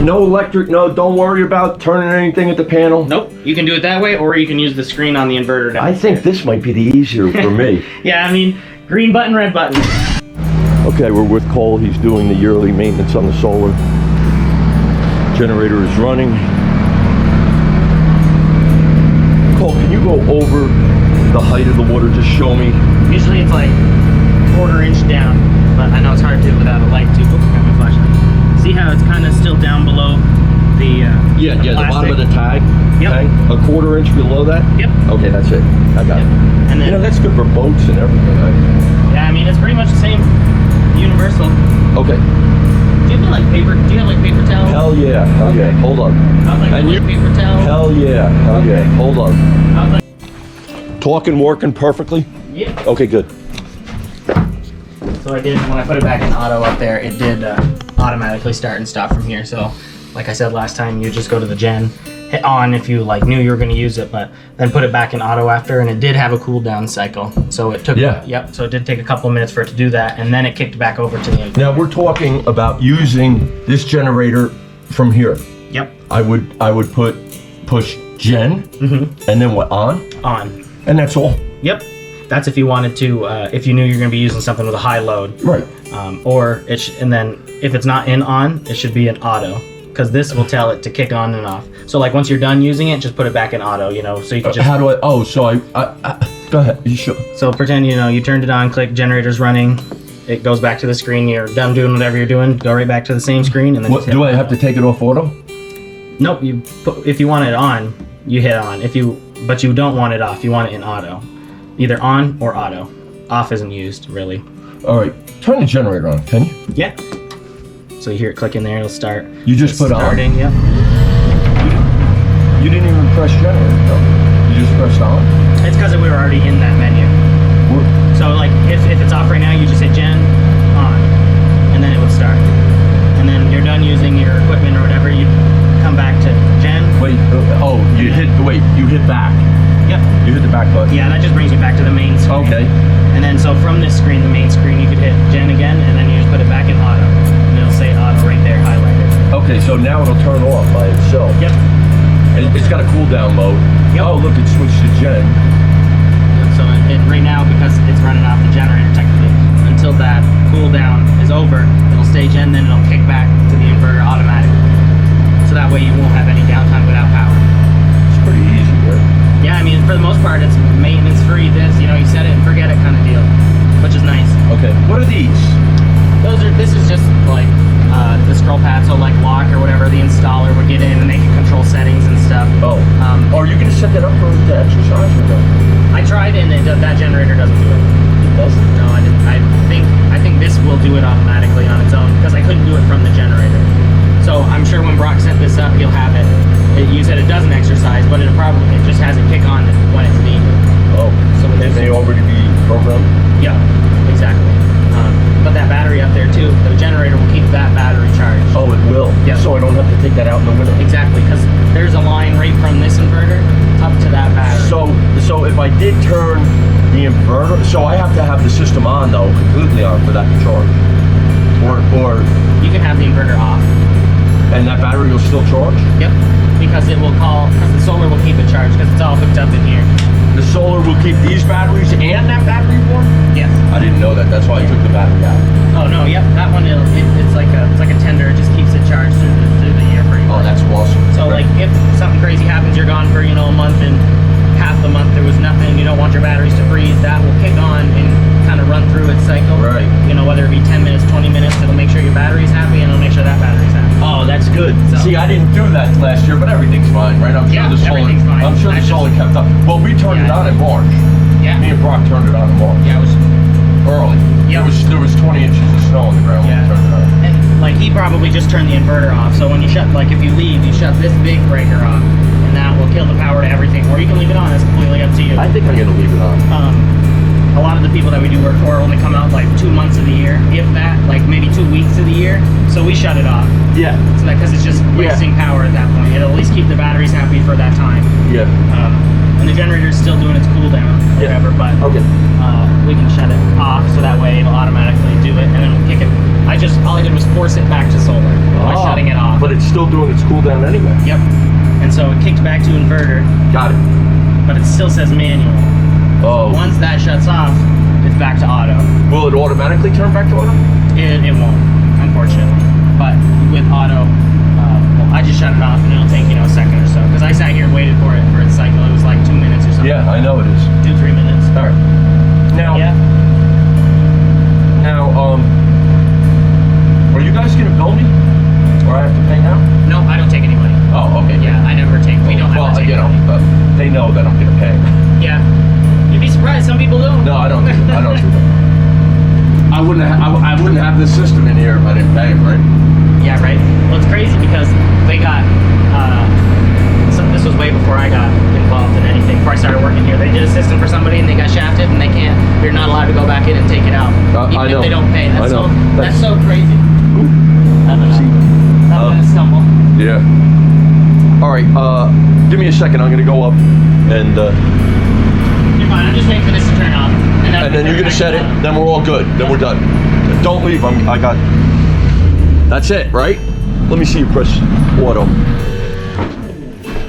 No electric, no, don't worry about turning anything at the panel. Nope. You can do it that way, or you can use the screen on the inverter. I think this might be the easier for me. Yeah, I mean, green button, red button. Okay, we're with Cole. He's doing the yearly maintenance on the solar. Generator is running. Cole, can you go over the height of the water? Just show me. Usually it's like 1/4 inch down, but I know it's hard to do without a light too. Got my flashlight. See how it's kind of still down below the the bottom of the tag. Yep. Tag, a 1/4 inch below that. Yep. Okay, that's it. I got it. And then, that's good for boats and everything. Right? yeah, I mean it's pretty much the same, universal. Okay. Do you have like paper? Do you have like paper towel? Hell yeah. Hell yeah. Hold on. I was like, And you- paper towel. Hell yeah. Hell yeah. Hold on. I was like, Talking, working perfectly. yeah. Okay, good. So I did, when I put it back in auto up there, it did automatically start and stop from here. So like I said last time, you just go to the gen, hit on if you like knew you were going to use it, but then put it back in auto after, and it did have a cool down cycle. So it took, Yeah. so it did take a couple of minutes for it to do that, and then it kicked back over to the inverter. Now we're talking about using this generator from here. Yep. I would push gen and then what, on? On. And that's all. Yep. That's if you wanted to, if you knew you're going to be using something with a high load. Right. Or and then if it's not in on, it should be in auto, because this will tell it to kick on and off. So like once you're done using it, just put it back in auto, so you can just... How do I, so I go ahead, you sure? So pretend, you turned it on, click generator's running, it goes back to the screen, you're done doing whatever you're doing, go right back to the same screen, and then What, do I have to take it off auto? Nope, if you want it on, you hit on. But you don't want it off, you want it in auto. Either on or auto. Off isn't used, really. All right, turn the generator on, can you? Yeah. So you hear it click in there, it'll start. You just put starting, on? Yep. You didn't even press generator, no? You just pressed on? It's because we were already in that menu. So like if it's off right now, you just hit gen, on, and then it would start. And then you're done using your equipment or whatever, you come back to gen. Wait, you hit back. Yep. You hit the back button. Yeah, that just brings you back to the main screen. Okay. And then so from this screen, the main screen, you could hit gen again, and then you just put it back in auto. And it'll say auto right there, highlighted. Okay, so now it'll turn off by itself. Yep. And it's got a cool down mode. Yep. Oh, look, it switched to gen. So right now, because it's running off the generator technically, until that cool down is over, it'll stay gen, then it'll kick back to the inverter automatically. So that way you won't have any downtime without power. It's pretty easy, right? Yeah, I mean, for the most part, it's maintenance free. You set it and forget it kind of deal, which is nice. Okay, what are these? This is just like the scroll pad, so like lock or whatever, the installer would get in and they can control settings and stuff. Oh, are you gonna set that up for the exercise or no? I tried and that generator doesn't do it. It doesn't? No, I didn't. I think this will do it automatically on its own, because I couldn't do it from the generator. So I'm sure when Brock set this up, he'll have it. You said it doesn't exercise, but it just has it kick on when it's needed. Oh, So it may already be programmed? Yeah, exactly. But that battery up there too, the generator will keep that battery charged. Oh, it will? Yeah. So I don't have to take that out in the winter? Exactly, because there's a line right from this inverter up to that battery. So if I did turn the inverter, so I have to have the system on though, completely on for that to charge? Or You can have the inverter off. and that battery will still charge? Yep, because because the solar will keep it charged, because it's all hooked up in here. The solar will keep these batteries and that battery warm? Yes. I didn't know that. That's why I took the battery out. Oh no, yep, that one it's like a tender. It just keeps it charged through the year pretty Oh, much. that's awesome. So like if something crazy happens, you're gone for a month, and half the month there was nothing, you don't want your batteries to freeze, that will kick on and kind of run through its cycle. Right. Whether it be 10 minutes, 20 minutes, it'll make sure your battery's happy, and it'll make sure that battery's happy. Oh, that's good. So- See, I didn't do that last year, but everything's fine, right? I'm sure Yeah, the solar. everything's fine. I'm sure the solar kept up. Well, we turned it Yeah. on in March. Yeah. Me and Brock turned it on in March. Yeah, it was. Early. Yeah. There was 20 inches of snow on the ground when Yeah. we turned it on. And like he probably just turned the inverter off. So when you shut, like if you leave, you shut this big breaker off, and that will kill the power to everything. Or you can leave it on. It's completely up to you. I think I'm gonna leave it on. A lot of the people that we do work for only come out like 2 months of the year, if that, like maybe 2 weeks of the year. So we shut it off. Yeah. So that because it's just wasting power at that point. It'll at least keep the batteries happy for that time. Yeah. And the generator's still doing its cool down or Yeah. whatever, but Okay. we can shut it off so that way it'll automatically do it, and then it'll kick it. All I did was force it back to solar by shutting it off. But it's still doing its cool down anyway. Yep. And so it kicked back to inverter, Got it. but it still says manual. Oh. Once that shuts off, it's back to auto. Will it automatically turn back to auto? It won't, unfortunately. But with auto, well, I just shut it off and it'll take, a second or so. Because I sat here and waited for its cycle. It was like 2 minutes or something. Yeah, I know it is. 2-3 minutes. All right. Now, Yeah. are you guys gonna bill me, or I have to pay now? No, I don't take any money. Oh, okay. Yeah, I never take. We don't Well, have to take money. they know that I'm gonna pay. Yeah. You'd be surprised. Some people don't. No, I don't. I don't do that. I wouldn't have this system in here if I didn't pay him, right? Yeah, right. Well, it's crazy because they got. This was way before I got involved in anything. Before I started working here, they did a system for somebody and they got shafted and they can't. They're not allowed to go back in and take it out, even I if know. they don't pay. That's I know. that's so crazy. I don't know. That was a stumble. Yeah. All right. Give me a second. I'm gonna go up and You're fine. I'm just waiting for this to turn off, and then you're gonna set it. Then we're all good. Then we're done. Don't leave. I got. That's it, right? Let me see you press auto.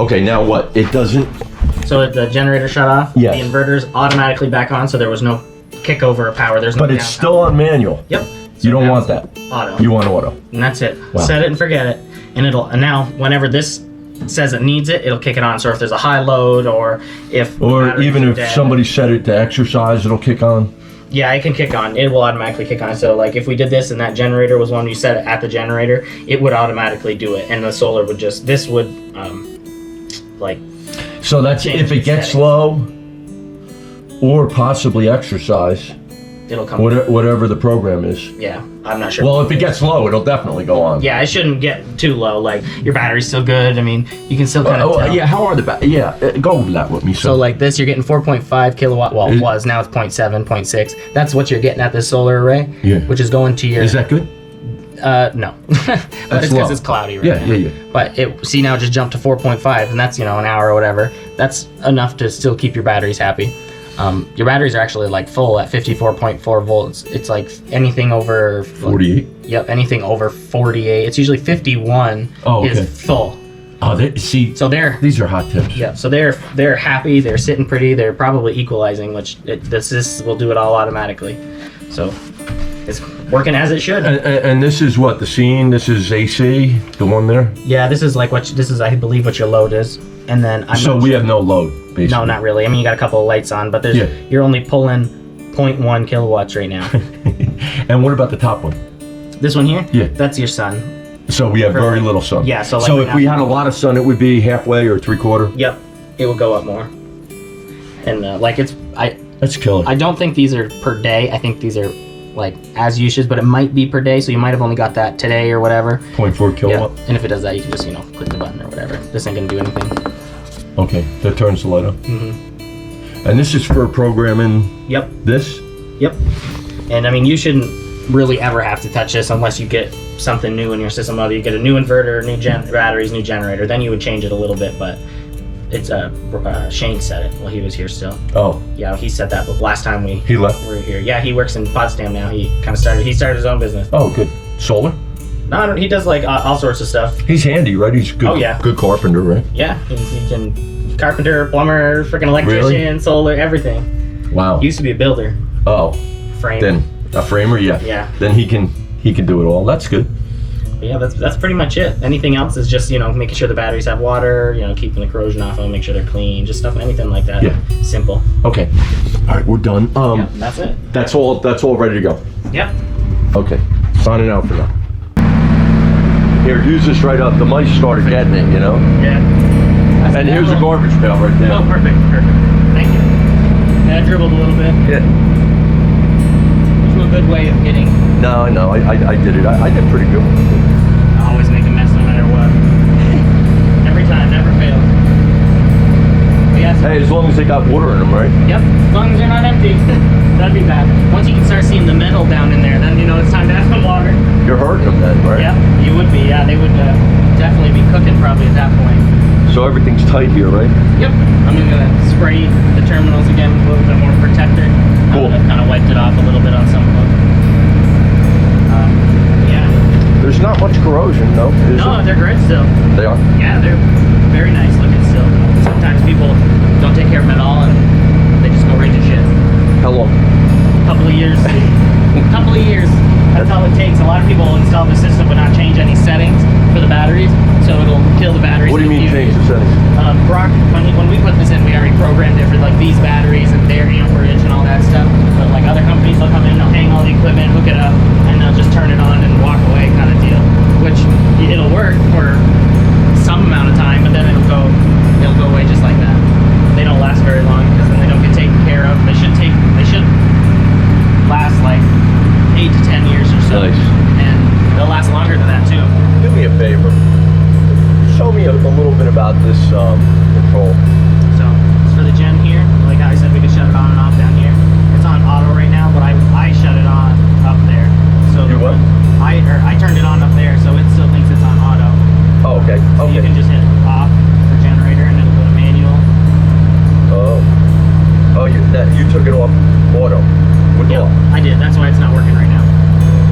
Okay. Now what? It doesn't. So the generator shut off. Yes. The inverter's automatically back on, so there was no kick over of power. There's no. But it's downtime. still on manual. Yep. You don't now want that. it's Auto. You want auto. And that's it. Wow. Set it and forget it. And and now whenever this says it needs it, it'll kick it on. So if there's a high load or if the Or batteries even are if dead, somebody set it to exercise, it'll kick on. yeah, it can kick on. It will automatically kick on. So like if we did this and that generator was one you set it at the generator, it would automatically do it, and the solar would just like So that's Change if it gets settings. low, or possibly exercise, it'll come. whatever the program is. Yeah, I'm not sure. Well, if it gets low, it'll definitely go on. Yeah, it shouldn't get too low. Like your battery's still good. I mean, you can still kind of tell. yeah. How are the go over that with me. So like this, you're getting 4.5 kilowatt. Well, it was, now it's 0.7, 0.6. That's what you're getting at this solar array. Yeah. Which is going to your. Is that good? No. But it's low. because it's cloudy right now. Yeah. But see now it just jumped to 4.5, and that's an hour or whatever. That's enough to still keep your batteries happy. Your batteries are actually like full at 54.4 volts. It's like anything over 48. Yep, anything over 48. It's usually 51 Oh, okay. is full. Oh, see. So These are hot tips. yeah, so they're happy. They're sitting pretty. They're probably equalizing, which this will do it all automatically. So it's working as it should. And this is what the scene. This is AC. The one there. Yeah, this is I believe what your load is, and then We have no load. Basically. No, not really. I mean, you got a couple of lights on, but you're only pulling 0.1 kilowatts right now. And what about the top one? This one here? Yeah. That's your sun. So we have very little sun. Yeah, so if we had a lot of sun, it would be halfway or 3/4. Yep. It will go up more. And That's killer. I don't think these are per day. I think these are like as usage, but it might be per day, so you might have only got that today or whatever. 0.4 kilowatt. Yeah. And if it does that, you can just, click the button or whatever. This ain't gonna do anything. Okay, that turns the light on. Mm-hmm. And this is for programming Yep. this? Yep. And I mean, you shouldn't really ever have to touch this unless you get something new in your system. Whether you get a new inverter, new batteries, new generator, then you would change it a little bit. But it's Shane set it while he was here still. Oh, Yeah, he said that. But last time he left? we were here, yeah, he works in Potsdam now. He started his own business. Oh, good. Solar? No, he does like all sorts of stuff. He's handy, right? He's good. Oh, yeah. Good carpenter, right? Yeah, he can carpenter, plumber, freaking electrician, solar, everything. Wow. He used to be a builder. Oh, Frame. then a framer, yeah. Yeah. Then he can do it all. That's good. But yeah, that's pretty much it. Anything else is just making sure the batteries have water, keeping the corrosion off of them, make sure they're clean, just stuff, anything like that. Yeah. Simple. Okay. All right, we're done. Yeah, that's it. That's all ready to go. Yep. Okay. Signing out for now. Here, use this right up. The mice started getting it, Yeah. And here's a garbage pail right there. Oh, perfect. Thank you. Yeah, I dribbled a little bit. Yeah. To a good way of getting. No, I did it. I did pretty good. I always make a mess no matter what. Every time, never fails. But yeah, Hey, as long as they got water in them, right? yep, as long as they're not empty. That'd be bad. Once you can start seeing the metal down in there, then it's time to have some water. You're hurting them then, right? Yep, you would be. Yeah, they would definitely be cooking probably at that point. So everything's tight here, right? Yep. I'm gonna spray the terminals again with a little bit more protector. Cool. I've kind of wiped it off a little bit on some of them. Yeah. There's not much corrosion. corrosion, no? Is No, it? they're great still. They are? Yeah, they're very nice looking still. Sometimes people don't take care of them at all and they just go right to shit. How long? Couple of years. Couple of years. That's all it takes. A lot of people install the system but not change any settings for the batteries, so it'll kill the batteries. What do you in a mean few change years. the settings? Brock, when we put this in, we already programmed it for like these batteries and their amperage and all that stuff. But like other companies, they'll come in, they'll hang all the equipment, hook it up, and they'll just turn it on and walk away kind of deal. Which it'll work for some amount of time, but then it'll go away just like that. They don't last very long because then they don't get taken care of. They should last like 8 to 10 years or so. Nice. And they'll last longer than that too. Do me a favor. Show me a little bit about this control. So it's for the gen here. Like how I said, we can shut it on and off down here. It's on auto right now, but I shut it on up there. So You what? I turned it on up there, so it still thinks it's on auto. Oh, okay. So you can Okay. just hit off for generator and it'll go to manual. Oh, you took it off auto. With Yeah, off. I did. That's why it's not working right now.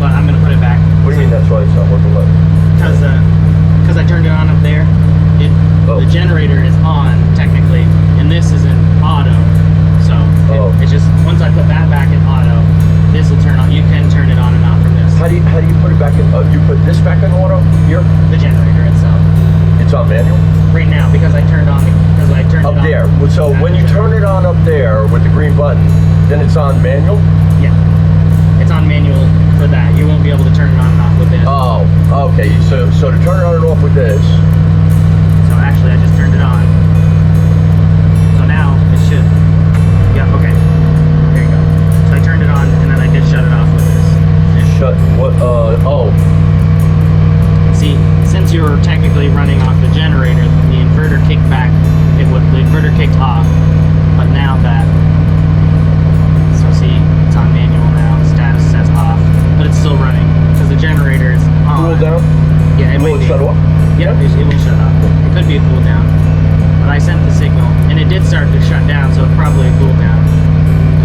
But I'm gonna put it back. What do you mean that's why it's not working well? Because I turned it on up there. Oh. The generator is on technically, and this is in auto. So Oh. it just once I put that back in auto, this will turn on. You can turn it on and off from this. How do you put it back in? You put this back in auto here? The generator itself It's on manual? right now because I turned Up it on. there. So when you turn it on up there with the green button, then it's on manual? Yeah, it's on manual for that. You won't be able to turn it on and off with this. Oh, okay. So to turn it on and off with this. So actually, I just turned it on. So now it should. Yeah. Okay. There you go. So I turned it on and then I did shut it off with this. You shut what? Oh. See, since you were technically running off the generator, the inverter kicked back. The inverter kicked off, but now that. So see, it's on manual now. Status says off, but it's still running because the generator is on. Cool down? Yeah, it Will might it be. shut off? Yeah, it will shut off. It could be a cool down, but I sent the signal and it did start to shut down, so it's probably a cool down.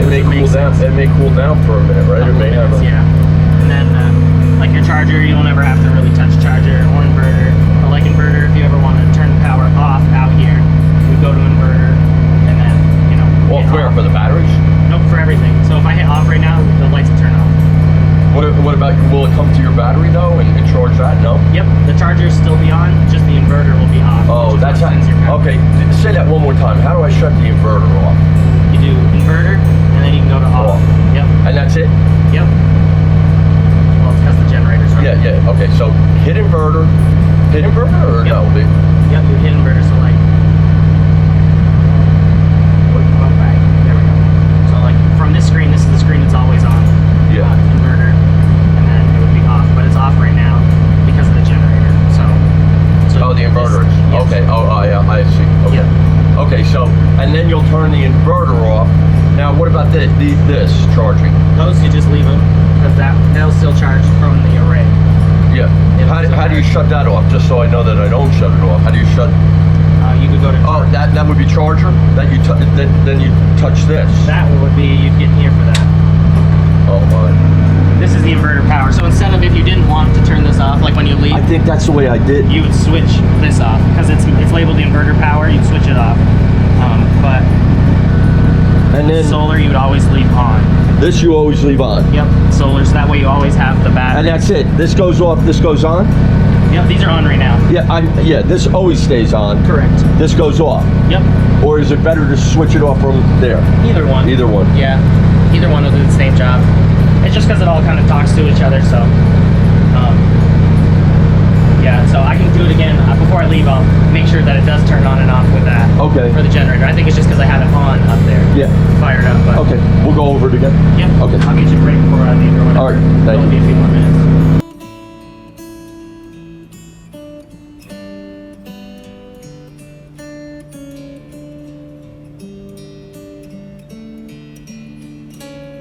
It may Which cool makes down. sense. It may cool down for a minute, right? It Couple may have minutes, a. yeah. And then, like your charger, you'll never have to really touch charger or inverter. But like inverter, if you ever want to turn the power off out here, you go to inverter, and then Well, hit where off. for the batteries? Nope, for everything. So if I hit off right now, the lights will turn off. What about? Will it come to your battery though and charge that? No. Yep, the charger will still be on, just the inverter will be off. Oh, which is that's what how. sends your power. Okay, say that one more time. How do I shut the inverter off? You do inverter, and then you can go to off. Off. Yep, And that's it? yep. Well, it's because the generator's running. Yeah. Okay, so hit inverter or Yep. no? Yep, you hit inverter, so like. Okay, there we go. So like from this screen, this is the screen that's always on. Yeah. Inverter, and then it would be off, but it's off right now because of the generator. So. Oh, the inverter. Yes. Okay. Oh, yeah. I see. Okay. Yeah. Okay. So, and then you'll turn the inverter off. Now, what about this charging? Those you just leave them because they'll still charge from the array. Yeah. How do you shut that off? Just so I know that I don't shut it off. How do you shut? You could go to. Oh, that would be charger. That you then you touch this. That would be you'd get here for that. Oh my. This is the inverter power. So instead of if you didn't want to turn this off, like when you leave, I think that's the way I did. you would switch this off because it's labeled the inverter power. You'd switch it off. But And then solar you would always leave on. this you always leave on. Yep, solar. So that way you always have the battery. And that's it. This goes off. This goes on. Yep, these are on right now. Yeah. This always stays on. Correct. This goes off. Yep. Or is it better to switch it off from there? Either one. Either one. Yeah. Either one will do the same job. It's just because it all kind of talks to each other. So. Yeah. So I can do it again before I leave. I'll make sure that it does turn on and off with that. Okay. For the generator. I think it's just because I have it on up there. Yeah. Fired up. But Okay. We'll go over it again. Yep. Okay. I'll get you a break before I leave or whatever. All right, thank It'll you. be a few more minutes.